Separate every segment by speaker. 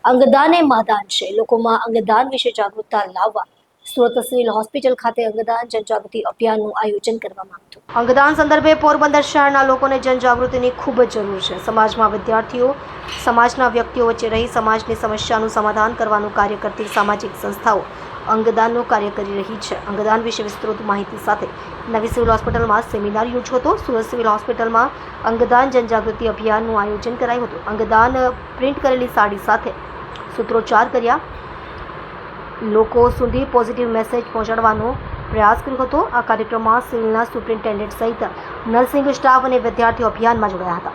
Speaker 1: અંગદાન એ મહાદાન છે। લોકોમાં અંગદાન વિશે જાગૃતતા લાવવા સુરત સિવિલ હોસ્પિટલ ખાતે અંગદાન જનજાગૃતિ અભિયાનનું આયોજન કરવામાં આવ્યું હતું। અંગદાન સંદર્ભે પોરબંદર શહેરના લોકોને જનજાગૃતિની ખૂબ જ જરૂર છે। સમાજમાં વિદ્યાર્થીઓ સમાજના વ્યક્તિઓ વચ્ચે રહી સમાજની સમસ્યાનું સમાધાન કરવાનું કાર્ય કરતી સામાજિક સંસ્થાઓ અંગદાનનું કાર્ય કરી રહી છે। અંગદાન વિશે વિસ્તૃત માહિતી સાથે નવી સિવિલ હોસ્પિટલમાં સેમિનાર યોજ્યો હતો। સુરત સિવિલ હોસ્પિટલમાં અંગદાન જનજાગૃતિ અભિયાનનું આયોજન કરાયું હતું। અંગદાન પ્રિન્ટ કરેલી સાડી સાથે સૂત્રોચ્ચાર કર્યા લોકો સુધી પોઝિટિવ મેસેજ પહોંચાડવાનો પ્રયાસ કર્યો હતો। આ કાર્યક્રમમાં સિવિલના સુપ્રિન્ટેન્ડન્ટ સહિત નર્સિંગ સ્ટાફ અને વિદ્યાર્થીઓ અભિયાનમાં જોડાયા હતા।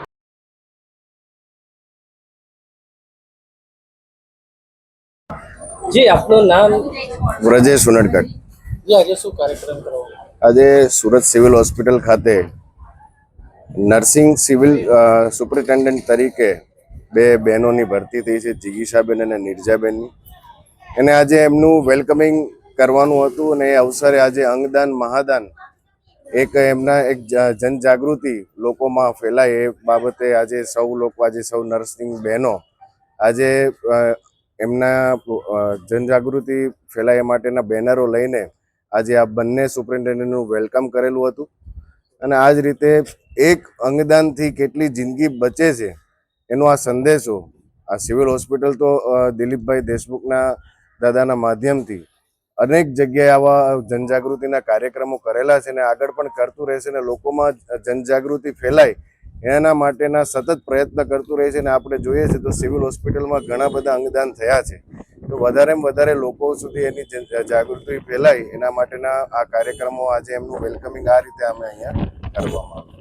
Speaker 2: जी आपનું નામ?
Speaker 3: વ્રજેશ ઉનડકટ।
Speaker 2: जी આજે શું કાર્યક્રમ કરો?
Speaker 3: આજે સુરત સિવિલ હોસ્પિટલ ખાતે નર્સિંગ સિવિલ સુપ્રિન્ટેન્ડન્ટ તરીકે બે બહેનોની ભરતી થઈ છે, જિગીશાબેન અને નિર્જાબેનની। અને આજે એમનું વેલકમિંગ કરવાનું હતું અને એ અવસરે આજે અંગદાન મહાદાન એક જનજાગૃતિ લોકોમાં ફેલાય એ બાબતે આજે સૌ નર્સિંગ બહેનો આજે એમના જનજાગૃતિ ફેલાય માટેના બેનરો લઈને આજે આ બંને સુપ્રિન્ટેન્ડન્ટનું વેલકમ કરેલું હતું। અને આ જ રીતે એક અંગદાનથી કેટલી જિંદગી બચે છે એનો આ સંદેશો આ સિવિલ હોસ્પિટલ તો દિલીપભાઈ દેશમુખના દાદાના માધ્યમથી અનેક જગ્યાએ આવા જનજાગૃતિના કાર્યક્રમો કરેલા છે અને આગળ પણ કરતું રહેશે અને લોકોમાં જનજાગૃતિ ફેલાય એના માટેના સતત પ્રયત્ન કરતું રહે છે। અને આપણે જોઈએ છે તો સિવિલ હોસ્પિટલમાં ઘણા બધા અંગદાન થયા છે, તો વધારેમાં વધારે લોકો સુધી એની જાગૃતિ ફેલાય એના માટેના આ કાર્યક્રમો આજે એમનું વેલકમિંગ આ રીતે અમે અહીંયા કરવામાં આવ્યું।